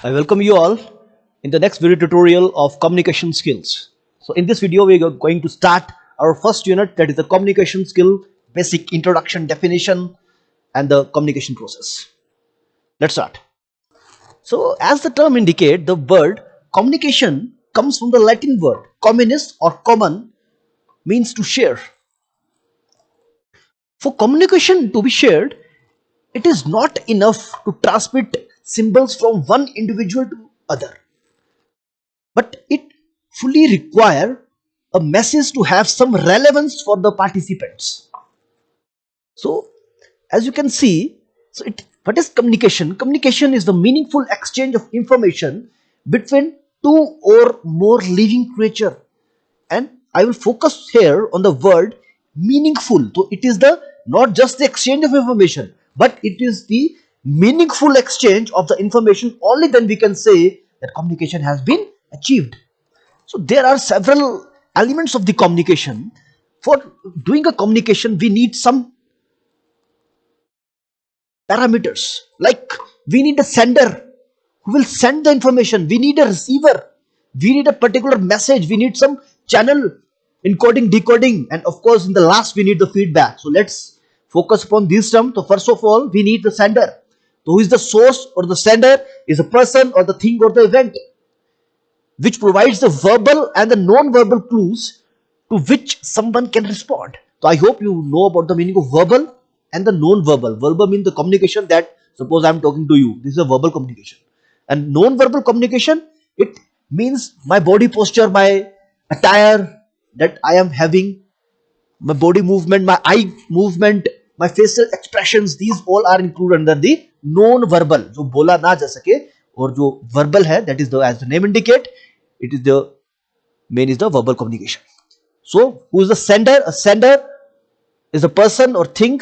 I welcome you all in the next video tutorial of communication skills. So in this video we are going to start our first unit, that is the communication skill, basic introduction, definition and the communication process. Let's start. So as the term indicates, the word communication comes from the Latin word communis or common, means to share. For communication to be shared, it is not enough to transmit symbols from one individual to other, but it fully require a message to have some relevance for the participants. So as you can see, what is communication? Communication is the meaningful exchange of information between two or more living creature, and I will focus here on the word meaningful. So it is the not just the exchange of information, but it is the meaningful exchange of the information. Only then we can say that communication has been achieved. So there are several elements of the communication. For doing a communication, we need some parameters, like we need a sender who will send the information, we need a receiver, we need a particular message, we need some channel encoding, decoding, and of course in the last we need the feedback. So let's focus upon these terms. So first of all, we need the sender. So who is the source or the sender? Is a person or the thing or the event which provides the verbal and the non-verbal clues to which someone can respond. So I hope you know about the meaning of verbal and the non-verbal. Verbal means the communication that, suppose I am talking to you, this is a verbal communication. And non-verbal communication, it means my body posture, my attire that I am having, my body movement, my eye movement, my facial expressions, these all are included under the non-verbal, जो बोला ना जा सके, और जो verbal है, that is the, as the name indicate, it is the main is the verbal communication. So who is the sender? A sender is a person or thing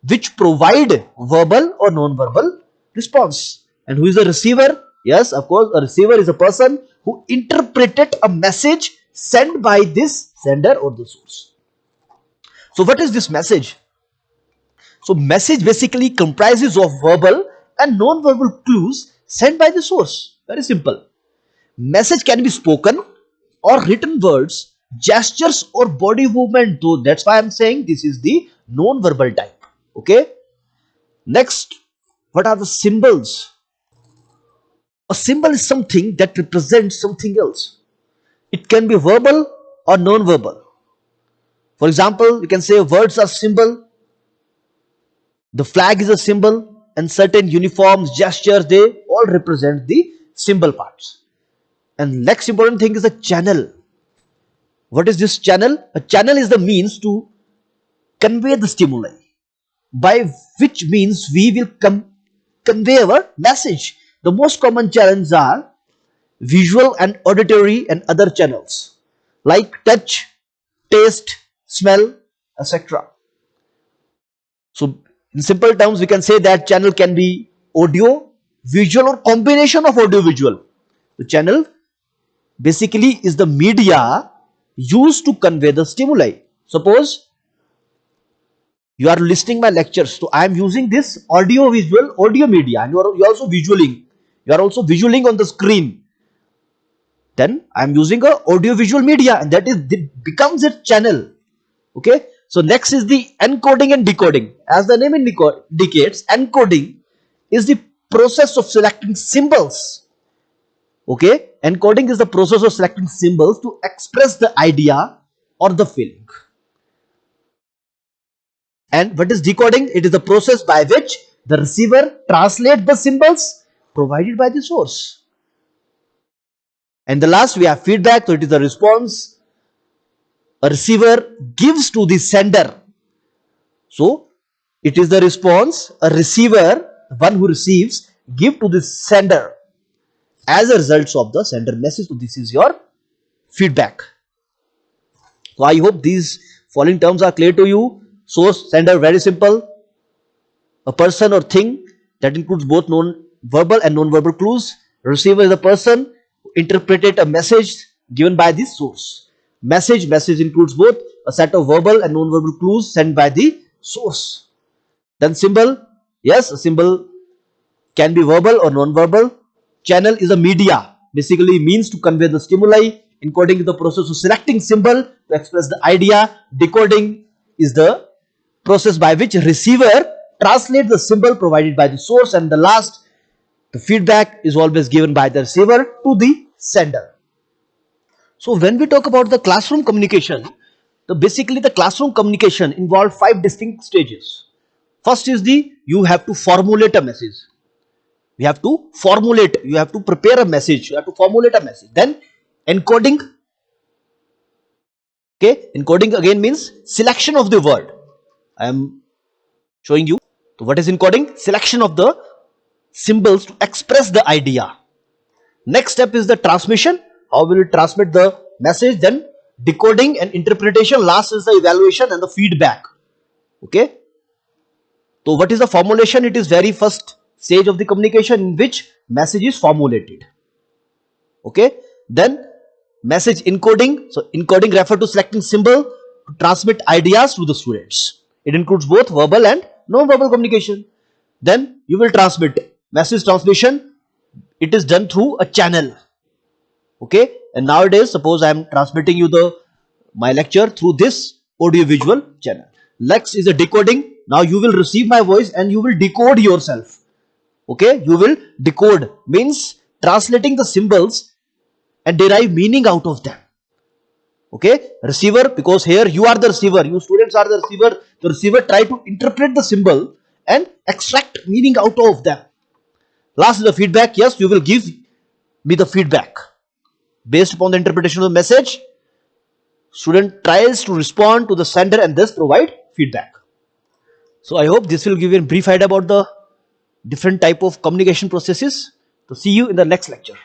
which provide verbal or non-verbal response. And who is the receiver? Yes, of course, a receiver is a person who interpreted a message sent by this sender or the source. So what is this message? So message basically comprises of verbal and non-verbal clues sent by the source. Very simple. Message can be spoken or written words, gestures or body movement. So that's why I'm saying this is the non-verbal type. Okay. Next, what are the symbols? A symbol is something that represents something else. It can be verbal or non-verbal. For example, you can say words are symbol, the flag is a symbol, and certain uniforms, gestures, they all represent the symbol parts. And next important thing is a channel. What is this channel? A channel is the means to convey the stimuli, by which means we will convey our message. The most common channels are visual and auditory and other channels like touch, taste, smell, etc. So in simple terms, we can say that channel can be audio, visual or combination of audio visual. The channel basically is the media used to convey the stimuli. Suppose you are listening my lectures, so I am using this audio visual audio media, and you are also visualing on the screen. Then I am using a audio visual media, and that becomes a channel. Okay. So next is the encoding and decoding. As the name indicates, encoding is the process of selecting symbols. Okay. Encoding is the process of selecting symbols to express the idea or the feeling. And what is decoding? It is the process by which the receiver translates the symbols provided by the source. And the last, we have feedback. So it is the response a receiver gives to the sender. So it is the response a receiver, one who receives, give to the sender as a result of the sender message. So this is your feedback. So I hope these following terms are clear to you. Source, sender, very simple. A person or thing that includes both verbal and non-verbal clues. Receiver is a person who interpreted a message given by the source. Message includes both a set of verbal and non-verbal clues sent by the source. Then symbol, yes, a symbol can be verbal or non-verbal. Channel is a media, basically means to convey the stimuli. Encoding is the process of selecting symbol to express the idea. Decoding is the process by which receiver translates the symbol provided by the source, and the last, the feedback, is always given by the receiver to the sender. So when we talk about the classroom communication, basically the classroom communication involves 5 distinct stages. First is you have to formulate a message. You have to prepare a message, you have to formulate a message. Then encoding. Okay, encoding again means selection of the word. I am showing you. So what is encoding? Selection of the symbols to express the idea. Next step is the transmission. How will it transmit the message? Then decoding and interpretation. Last is the evaluation and the feedback. Okay. So what is the formulation? It is very first stage of the communication in which message is formulated. Okay. Then message encoding. So encoding refers to selecting symbol to transmit ideas to the students. It includes both verbal and non-verbal communication. Then you will transmit. Message transmission, it is done through a channel. Okay. And nowadays, suppose I am transmitting you my lecture through this audio visual channel. Next is the decoding. Now you will receive my voice and you will decode yourself. Okay. You will decode means translating the symbols and derive meaning out of them. Okay. Receiver, because here you are the receiver, you students are the receiver. The receiver try to interpret the symbol and extract meaning out of them. Last is the feedback. Yes, you will give me the feedback. Based upon the interpretation of the message, student tries to respond to the sender and thus provide feedback. So I hope this will give you a brief idea about the different type of communication processes. So see you in the next lecture.